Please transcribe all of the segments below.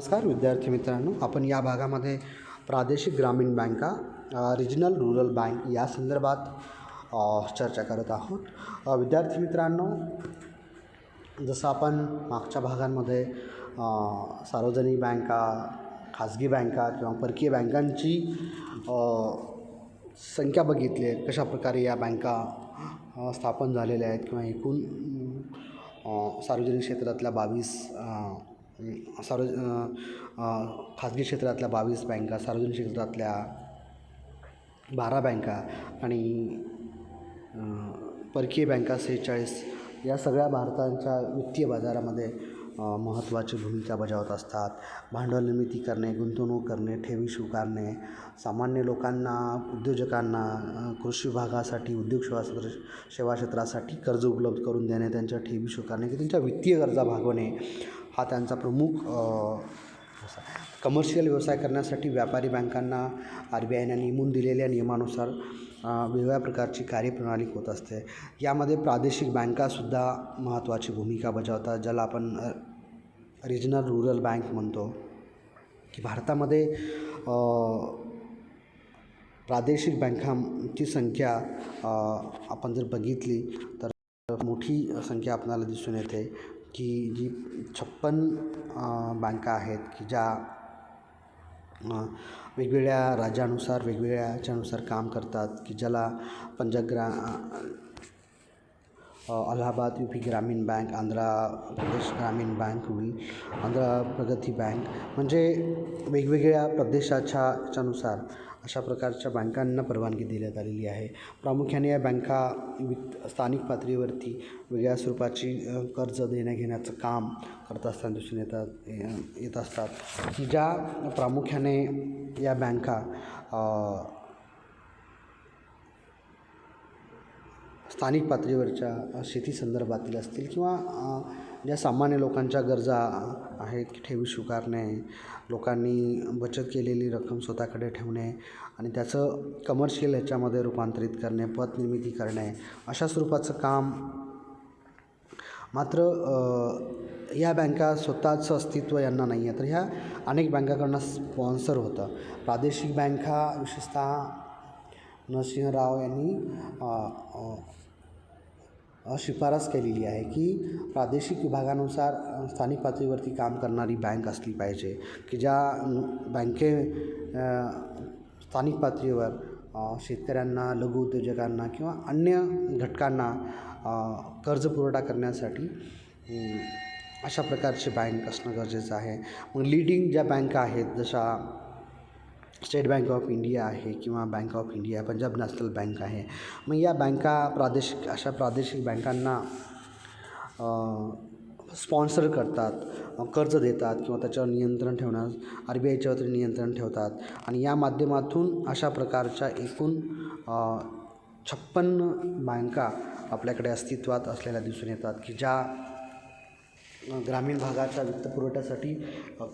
नमस्कार विद्यार्थी मित्रांनो, आपण या भागामध्ये प्रादेशिक ग्रामीण बँका, रिजनल रूरल बँक या संदर्भात चर्चा करत आहोत. विद्यार्थी मित्रांनो, जसं आपण मागच्या भागांमध्ये सार्वजनिक बँका, खाजगी बँका किंवा परकीय बँकांची संख्या बघितली आहे, कशाप्रकारे या बँका स्थापन झालेल्या आहेत किंवा एकूण सार्वजनिक क्षेत्रातल्या 22 खाजगी क्षेत्रातल्या 22 बँका, सार्वजनिक क्षेत्रातल्या 12 बँका आणि परकीय बँका 46 या सगळ्या भारताच्या वित्तीय बाजारामध्ये महत्त्वाची भूमिका बजावत असतात. भांडवल निर्मिती करणे, गुंतवणूक करणे, ठेवी स्वीकारणे, सामान्य लोकांना, उद्योजकांना कृषी विभागासाठी, उद्योग सेवा क्षेत्रासाठी कर्ज उपलब्ध करून देणे, त्यांच्या ठेवी स्वीकारणे की त्यांच्या वित्तीय गरजा भागवणे हा त्यांचा प्रमुख कमर्शियल व्यवसाय करण्यासाठी व्यापारी बँकांना RBIने नेमून दिलेल्या नियमानुसार वेगवेगळ्या प्रकारची कार्यप्रणाली होत असते. यामध्ये प्रादेशिक बँकासुद्धा महत्त्वाची भूमिका बजावतात, ज्याला आपण रिजनल रूरल बँक म्हणतो. की भारतामध्ये प्रादेशिक बँकांची संख्या आपण जर बघितली तर मोठी संख्या आपल्याला दिसून येते की जी 56 बँका आहेत की ज्या वेगवेगळ्या राज्यानुसार वेगवेगळ्या ह्याच्यानुसार काम करतात, की ज्याला पंजाब अलाहाबाद UP ग्रामीण बँक, आंध्र प्रदेश ग्रामीण बँक होईल, आंध्र प्रगती बँक, म्हणजे वेगवेगळ्या प्रदेशाच्या ह्याच्यानुसार अशा प्रकारच्या बँकांना परवानगी देण्यात आलेली आहे. प्रामुख्याने या बँका स्थानिक पातळीवरती वेगळ्या स्वरूपाची कर्ज देण्याघेण्याचं काम करत असताना दिसून येत असतात, की ज्या प्रामुख्याने या बँका स्थानिक पातळीवरच्या शेती संदर्भातील असतील किंवा ज्या सामान्य लोकांच्या गरजा आहेत की ठेवी स्वीकारणे, लोकांनी बचत केलेली रक्कम स्वतःकडे ठेवणे आणि त्याचं कमर्शियल ह्याच्यामध्ये रूपांतरित करणे, पत निर्मिती करणे, अशा स्वरूपाचं काम. मात्र या बँका स्वतःचं अस्तित्व यांना नाही आहे, तर ह्या अनेक बँकाकडनं स्पॉन्सर होतं. प्रादेशिक बँका विशेषतः नरसिंह राव यांनी शिफारस केलेली आहे की प्रादेशिक विभागानुसार स्थानिक पातळीवरती काम करणारी बँक असली पाहिजे, की ज्या स्थानिक पातळीवर शेतकऱ्यांना, लघु उद्योजकांना किंवा अन्य घटकांना कर्ज पुरवठा करण्यासाठी अशा प्रकारची बँक असणं गरजेचं आहे. मग लीडिंग ज्या बँका आहेत, जशा स्टेट बँक ऑफ इंडिया आहे किंवा bank of India, Punjab national bank आहे. मग या बँका अशा प्रादेशिक बँकांना स्पॉन्सर करतात, कर्ज देतात किंवा त्याच्यावर नियंत्रण ठेवण्यास RBIच्या वतीने नियंत्रण ठेवतात आणि या माध्यमातून अशा प्रकारच्या एकूण 56 बँका आपल्याकडे अस्तित्वात असलेल्या दिसून येतात, की ज्या ग्रामीण भागाच्या वित्तपुरवठ्यासाठी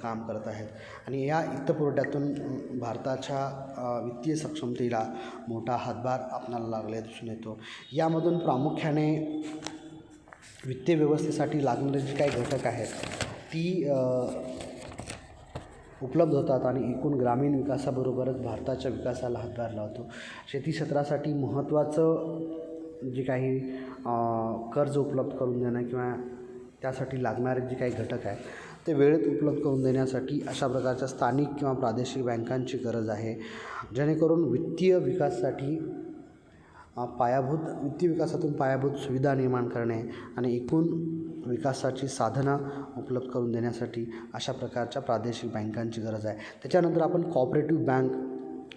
काम करत आहेत. आणि या वित्तपुरवठ्यातून भारताच्या वित्तीय सक्षमतेला मोठा हातभार आपल्याला लागले दिसून येतो. यामधून प्रामुख्याने वित्तीय व्यवस्थेसाठी लागणारे जे काही घटक आहेत ती उपलब्ध होतात आणि एकूण ग्रामीण विकासाबरोबरच भारताच्या विकासाला हातभार लावतो. शेती क्षेत्रासाठी महत्त्वाचं जे काही कर्ज उपलब्ध करून देणं किंवा त्यासाठी लागणारे जे काही घटक आहेत ते वेळेत उपलब्ध करून देण्यासाठी अशा प्रकारच्या स्थानिक किंवा प्रादेशिक बँकांची गरज आहे, जेणेकरून वित्तीय विकासासाठी वित्तीय विकासातून पायाभूत सुविधा निर्माण करणे आणि एकूण विकासाची साधनं उपलब्ध करून देण्यासाठी अशा प्रकारच्या प्रादेशिक बँकांची गरज आहे. त्याच्यानंतर आपण कॉपरेटिव्ह बँक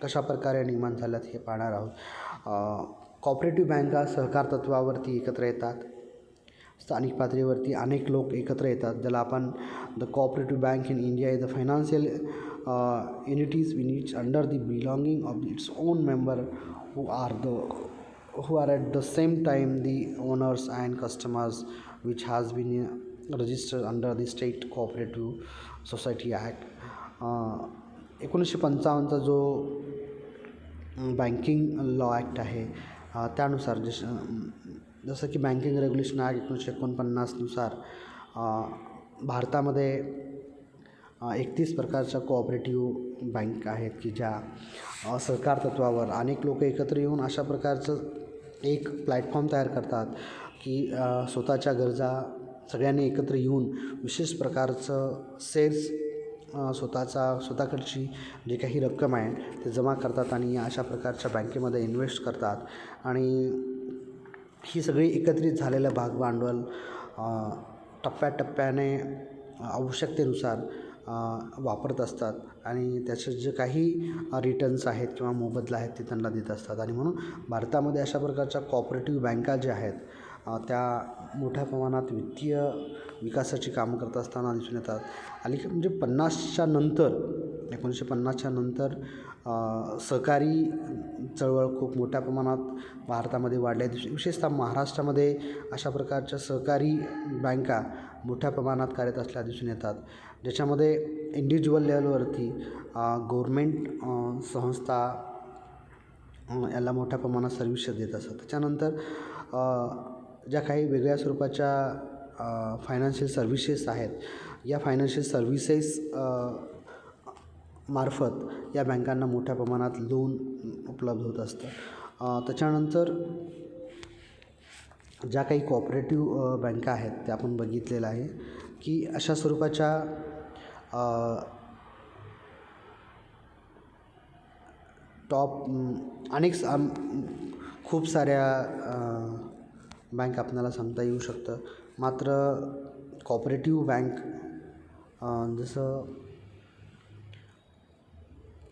कशाप्रकारे निर्माण झाल्यात हे पाहणार आहोत. कॉपरेटिव्ह बँका सहकार तत्त्वावरती एकत्र येतात. स्थानिक पातळीवरती अनेक लोक एकत्र येतात, ज्याला आपण the cooperative bank in India is the financial unities units under the belonging of its own member who are at the same time the owners and customers, which has been registered under the State Cooperative Society Act. 1955चा जो banking law act आहे त्यानुसार जसं की banking regulation act 1949 नुसार भारतामध्ये 31 प्रकारच्या cooperative bank आहेत की ज्या सहकार तत्त्वावर अनेक लोक एकत्र येऊन अशा प्रकारचं एक प्लॅटफॉर्म तयार करतात की स्वतःच्या गरजा सगळ्यांनी एकत्र येऊन विशेष प्रकारचं सेल्स स्वतःकडची जे काही रक्कम आहे ते जमा करतात आणि अशा प्रकारच्या बँकेमध्ये इन्व्हेस्ट करतात आणि ही सगळी एकत्रित झालेलं भागभांडवल टप्प्याटप्प्याने आवश्यकतेनुसार वापरत असतात आणि त्याचे जे काही रिटर्न्स आहेत किंवा मोबदला आहेत ते त्यांना देत असतात. आणि म्हणून भारतामध्ये अशा प्रकारच्या कोऑपरेटिव्ह बँका ज्या आहेत त्या मोठ्या प्रमाणात वित्तीय विकासाची कामं करत असताना दिसून येतात. म्हणजे 1950च्या नंतर सहकारी चळवळ खूप मोठ्या प्रमाणात भारतामध्ये वाढल्या. विशेषतः महाराष्ट्रामध्ये अशा प्रकारच्या सहकारी बँका मोठ्या प्रमाणात कार्यरत असल्या दिसून येतात, ज्याच्यामध्ये इंडिव्हिज्युअल लेवलवरती गव्हर्मेंट संस्था याला मोठ्या प्रमाणात सर्व्हिसेस देत असतात. त्याच्यानंतर ज्या काही वेगळ्या स्वरूपाच्या फायनान्शियल सर्व्हिसेस आहेत, या फायनान्शियल सर्व्हिसेस मार्फत या बँकांना मोठ्या प्रमाणात लोन उपलब्ध होत असतं. त्याच्यानंतर ज्या काही कोऑपरेटिव्ह बँका आहेत त्या आपण बघितलेलं आहे की अशा स्वरूपाच्या खूप साऱ्या बँक आपल्याला सांगता येऊ शकतं. मात्र कोऑपरेटिव्ह बँक जसं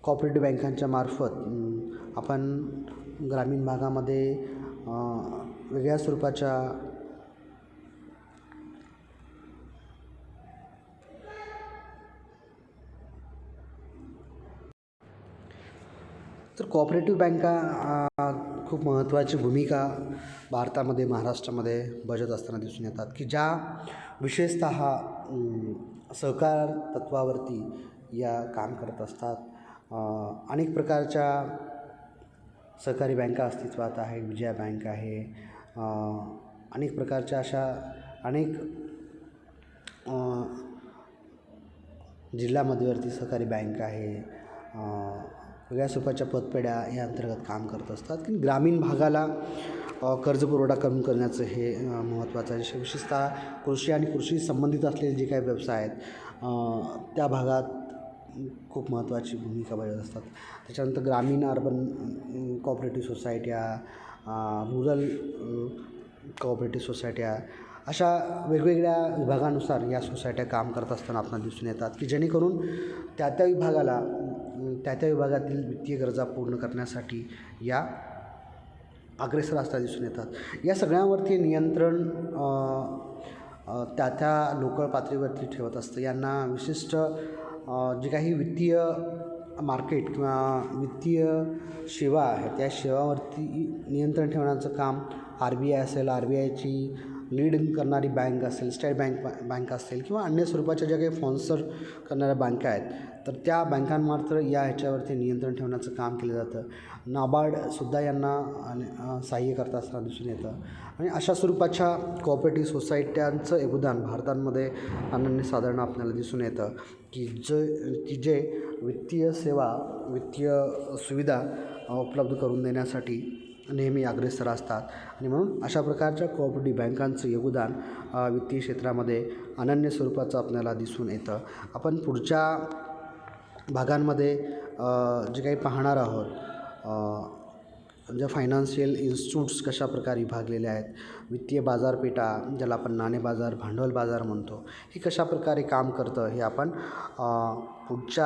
कोऑपरेटिव्ह बँकांच्या मार्फत आपण ग्रामीण भागामध्ये वेगळ्या स्वरूपाच्या तर कोऑपरेटिव्ह बँका खूप महत्त्वाची भूमिका भारतामध्ये महाराष्ट्रामध्ये बजावत असताना दिसून येतात की ज्या विशेषतः सहकार तत्त्वावरती या काम करत असतात. अनेक प्रकारच्या सहकारी बँका अस्तित्वात आहे. विजया बँक आहे, अनेक प्रकारच्या अशा अनेक जिल्हा मध्यवर्ती सहकारी बँक आहे, वेगळ्या स्वरूपाच्या पतपेढ्या या अंतर्गत काम करत असतात की ग्रामीण भागाला कर्जपुरवठा कमी करण्याचं हे महत्त्वाचं आहे. विशेषतः कृषी आणि कृषी संबंधित असलेले जे काही व्यवसाय आहेत त्या भागात खूप महत्त्वाची भूमिका बजावत असतात. त्याच्यानंतर ग्रामीण अर्बन कोऑपरेटिव्ह सोसायट्या, रुरल कोऑपरेटिव्ह सोसायट्या अशा वेगवेगळ्या विभागानुसार या सोसायट्या काम करत असताना आपल्याला दिसून येतात की जेणेकरून त्या विभागातील वित्तीय गरजा पूर्ण करण्यासाठी या अग्रेसर असता दिसून येतात. या सगळ्यांवरती नियंत्रण त्या लोकल पातळीवरती ठेवत असतं. यांना विशिष्ट जे काही वित्तीय मार्केट किंवा वित्तीय सेवा आहे त्या सेवावरती नियंत्रण ठेवण्याचं काम RBI असेल, RBIची लीड करणारी बँक असेल, स्टेट बँक असेल किंवा अन्य स्वरूपाच्या ज्या काही स्पॉन्सर करणाऱ्या बँका आहेत तर त्या बँकांमार्फत या ह्याच्यावरती नियंत्रण ठेवण्याचं काम केलं जातं. नाबार्डसुद्धा यांना सहाय्य करत असताना दिसून येतं. आणि अशा स्वरूपाच्या कोऑपरेटिव्ह सोसायट्यांचं योगदान भारतामध्ये अनन्यसाधारण आपल्याला दिसून येतं की जे वित्तीय सेवा, वित्तीय सुविधा उपलब्ध करून देण्यासाठी नेहमी अग्रेसर असतात. आणि म्हणून अशा प्रकारच्या कोऑपरेटिव्ह बँकांचं योगदान वित्तीय क्षेत्रामध्ये अनन्य स्वरूपाचं आपल्याला दिसून येतं. आपण पुढच्या भागांमध्ये जे काही पाहणार आहोत, ज्या फायनान्शियल इन्स्टिट्यूट्स कशा प्रकारे विभागलेल्या आहेत, वित्तीय बाजारपेठा ज्याला आपण नाणे बाजार, भांडवल बाजार म्हणतो, हे कशा प्रकारे काम करतं हे आपण पुढच्या